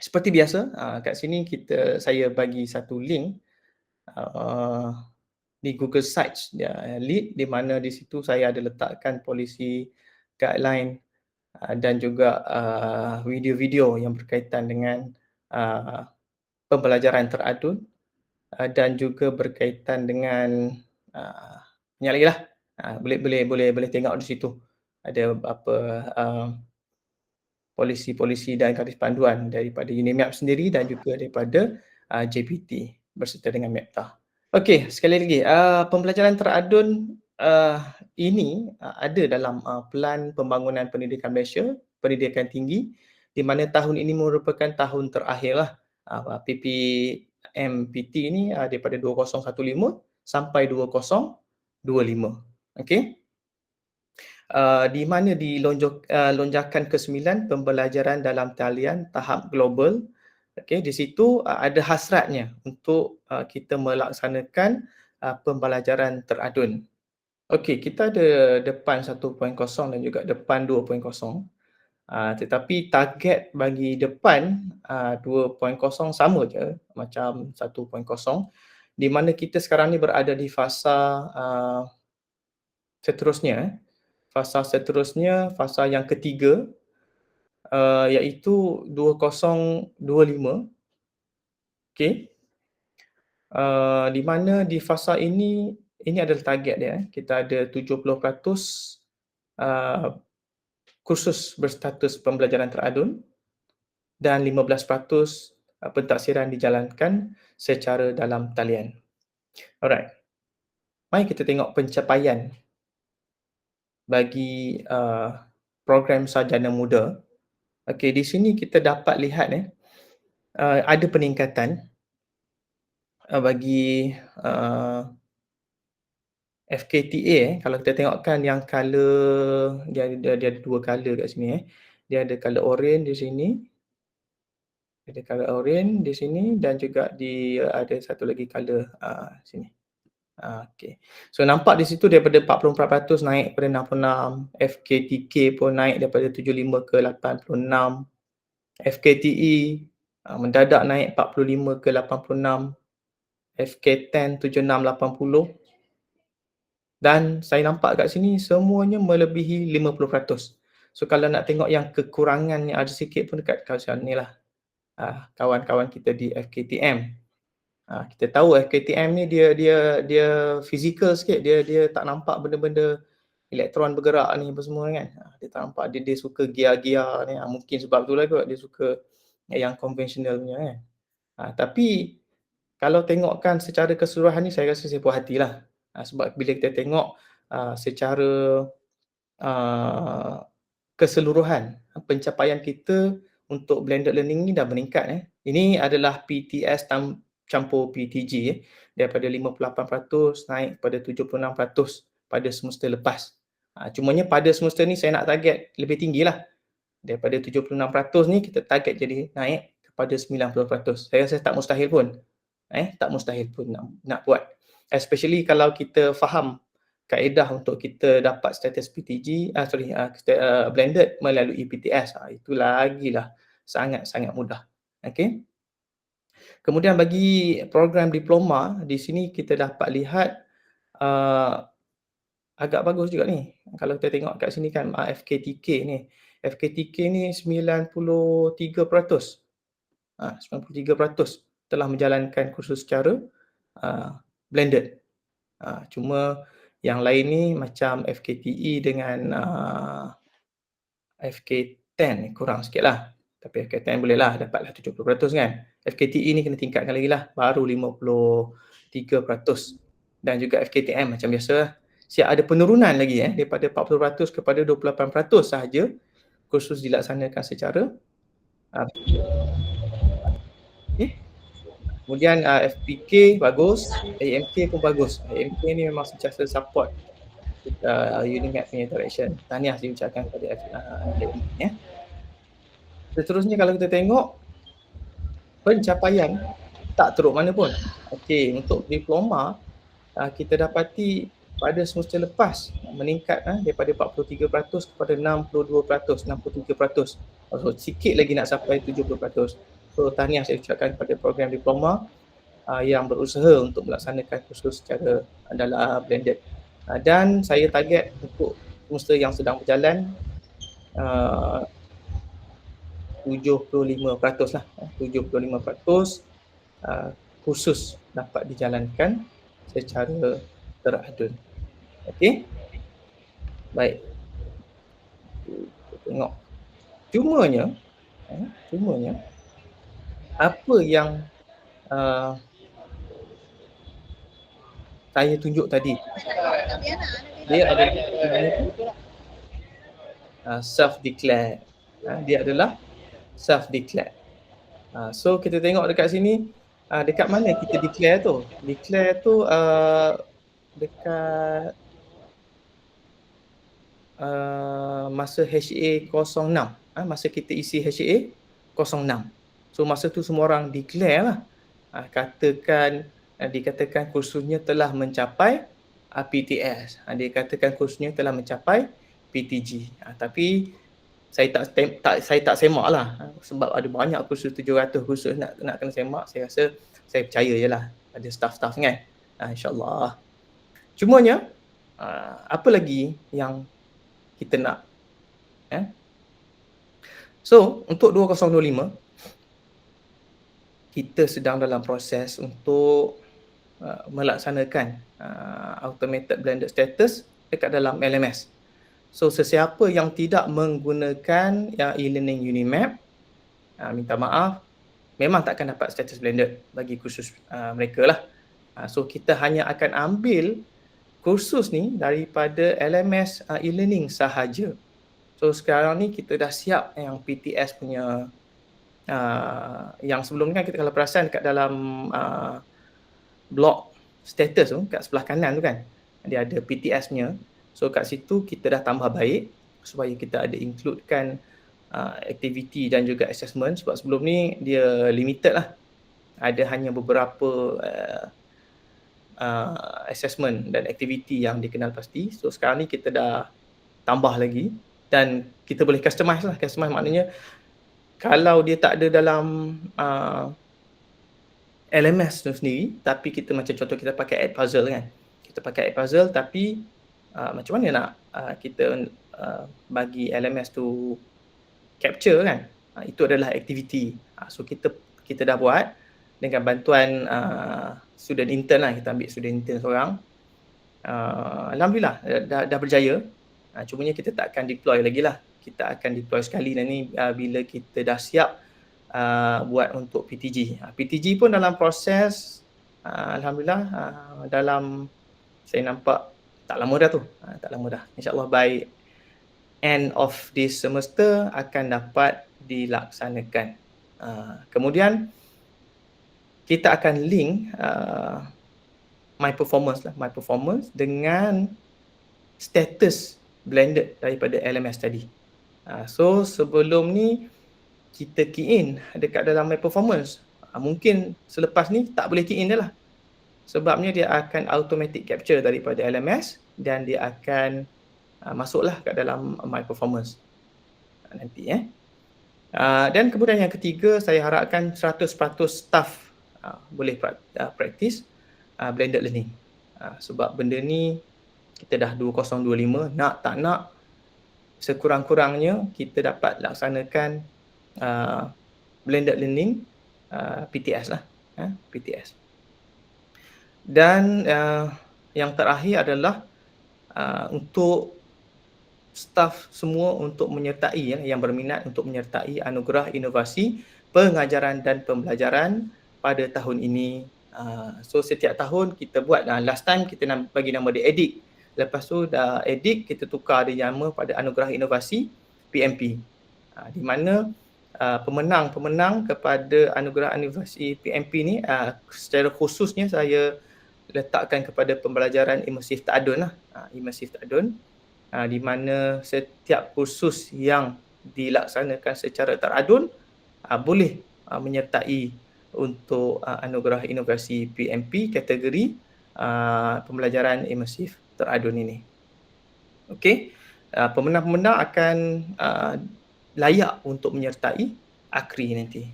Seperti biasa, kat sini saya bagi satu link uh, di Google Sites Lead, di mana di situ saya ada letakkan polisi, guideline dan juga video-video yang berkaitan dengan uh, pembelajaran teradun dan juga berkaitan dengan banyak lagi lah. Boleh tengok di situ. Ada apa polisi-polisi dan garis panduan daripada UNIMAP sendiri dan juga daripada JPT berserta dengan MEPTA. Okey, sekali lagi, pembelajaran teradun ini ada dalam Pelan Pembangunan Pendidikan Malaysia, Pendidikan Tinggi, di mana tahun ini merupakan tahun terakhirlah PPMPT ini daripada 2015 sampai 2025. Okey. Di mana lonjakan ke-9 pembelajaran dalam talian tahap global. Okey, di situ ada hasratnya untuk kita melaksanakan pembelajaran teradun. Okey, kita ada depan 1.0 dan juga depan 2.0. Tetapi target bagi depan 2.0 sama je macam 1.0, di mana kita sekarang ni berada di fasa seterusnya. Fasa yang ketiga, iaitu 2025. Okey. Di mana di fasa ini adalah target dia. Kita ada 70% kursus berstatus pembelajaran teradun dan 15% pentaksiran dijalankan secara dalam talian. Alright. Mari kita tengok pencapaian bagi program sarjana muda. Okey, di sini kita dapat lihat ada peningkatan bagi FKTA. Kalau kita tengokkan yang color, dia ada dua color kat sini. Dia ada color orange di sini. Ada color orange di sini dan juga ada satu lagi color sini. Okey. So nampak di situ daripada 44% naik pada 66, FKTK pun naik daripada 75 ke 86, FKTE mendadak naik 45 ke 86, FK10 76 80, dan saya nampak kat sini semuanya melebihi 50%. So kalau nak tengok yang kekurangannya ada sikit pun dekat kawasan ni lah. Kawan-kawan kita di FKTM. Kita tahu FKTM ni dia fizikal sikit, dia tak nampak benda-benda elektron bergerak ni apa semua kan. Dia tak nampak, dia suka gear-gear ni. Mungkin sebab tu lah kot dia suka yang konvensional punya kan. Tapi kalau tengokkan secara keseluruhan ni, saya rasa saya puas hatilah. Sebab bila kita tengok secara keseluruhan, pencapaian kita untuk blended learning ni dah meningkat. Ini adalah PTS campur PTG daripada 58% naik kepada 76% pada semester lepas. Cumanya pada semester ni saya nak target lebih tinggi lah. Daripada 76% ni kita target jadi naik kepada 90%. Saya rasa tak mustahil pun. Tak mustahil pun nak buat. Especially kalau kita faham kaedah untuk kita dapat status PTG, blended melalui PTS. Itu lagilah sangat-sangat mudah. Okey. Kemudian bagi program diploma, di sini kita dapat lihat agak bagus juga ni. Kalau kita tengok kat sini kan FKTK ni. FKTK ni 93%. 93% telah menjalankan kursus secara blended. Cuma yang lain ni macam FKTE dengan FK10 ni kurang sikit lah. Tapi FK10 boleh lah dapatlah 70% kan. FKTE ni kena tingkatkan lagi lah, baru 53%. Dan juga FKTM macam biasa, siap ada penurunan lagi daripada 40% kepada 28% sahaja kursus dilaksanakan secara Kemudian FPK bagus, AMK pun bagus. AMK ni memang sentiasa support UNIMAP punya direction. Tahniah diucapkan kepada AMK. Seterusnya kalau kita tengok pencapaian tak teruk mana pun. Okey, untuk diploma kita dapati pada semester lepas meningkat daripada 43% kepada 62%, 63%. So, sikit lagi nak sampai 70%. So tahniah saya ucapkan kepada program diploma yang berusaha untuk melaksanakan kursus secara dalam blended. Dan saya target untuk semester yang sedang berjalan, uh, 75% lah, 75% kursus dapat dijalankan secara teradun. Okey, baik. Kita tengok. Cumanya, cumanya apa yang uh, saya tunjuk tadi, dia adalah apa nama tu? Self-declare. Dia adalah self-declare. So kita tengok dekat sini, dekat mana kita declare tu? Declare tu dekat masa HA06, masa kita isi HA06. So masa tu semua orang declare lah. Dikatakan kursusnya telah mencapai PTS. Dikatakan kursusnya telah mencapai PTG. Tapi saya tak semak lah, sebab ada banyak kursus 700 kursus nak kena semak. Saya rasa saya percaya je lah pada staff-staff kan, insyaAllah. Cumanya apa lagi yang kita nak, so untuk 2025 kita sedang dalam proses untuk melaksanakan automated blended status dekat dalam LMS. So sesiapa yang tidak menggunakan e-learning Unimap, minta maaf, memang takkan dapat status blended bagi kursus mereka lah. So kita hanya akan ambil kursus ni daripada LMS e-learning sahaja. So sekarang ni kita dah siap yang PTS punya, yang sebelum kan kita kalau perasan dekat dalam blog status tu kat sebelah kanan tu kan, dia ada PTS-nya. So kat situ kita dah tambah baik supaya kita ada includekan aktiviti dan juga assessment, sebab sebelum ni dia limited lah. Ada hanya beberapa assessment dan aktiviti yang dikenal pasti. So sekarang ni kita dah tambah lagi dan kita boleh customize lah. Customize maknanya kalau dia tak ada dalam LMS tu sendiri, tapi kita macam contoh kita pakai Edpuzzle kan. Kita pakai Edpuzzle tapi macam mana nak kita bagi LMS tu capture kan. Itu adalah aktiviti. So kita dah buat dengan bantuan student intern lah. Kita ambil student intern seorang. Alhamdulillah dah berjaya. Cumanya kita tak akan deploy lagi lah. Kita akan deploy sekali nanti bila kita dah siap buat untuk PTG. PTG pun dalam proses, alhamdulillah, dalam saya nampak tak lama dah tu. Tak lama dah. InsyaAllah by end of this semester akan dapat dilaksanakan. Kemudian kita akan link my performance dengan status blended daripada LMS tadi. So sebelum ni kita key in dekat dalam my performance, mungkin selepas ni tak boleh key in dah lah. Sebabnya dia akan automatic capture daripada LMS dan dia akan masuklah kat dalam my performance nanti. Dan kemudian yang ketiga, saya harapkan 100% staff boleh practice blended learning. Sebab benda ni kita dah 2025, nak tak nak sekurang-kurangnya kita dapat laksanakan blended learning PTS lah. PTS. Dan yang terakhir adalah untuk staff semua untuk menyertai, yang berminat untuk menyertai anugerah inovasi pengajaran dan pembelajaran pada tahun ini. So setiap tahun kita buat, last time kita bagi nama dia EDIC. Lepas tu dah EDIC, kita tukar dia nama pada anugerah inovasi PMP. Di mana pemenang-pemenang kepada anugerah inovasi PMP ni secara khususnya saya letakkan kepada pembelajaran imersif ta'adun lah. Imersif ta'adun, di mana setiap kursus yang dilaksanakan secara teradun boleh menyertai untuk anugerah inovasi PMP kategori pembelajaran imersif teradun ini. Okey, pemenang-pemenang akan layak untuk menyertai AKRI nanti.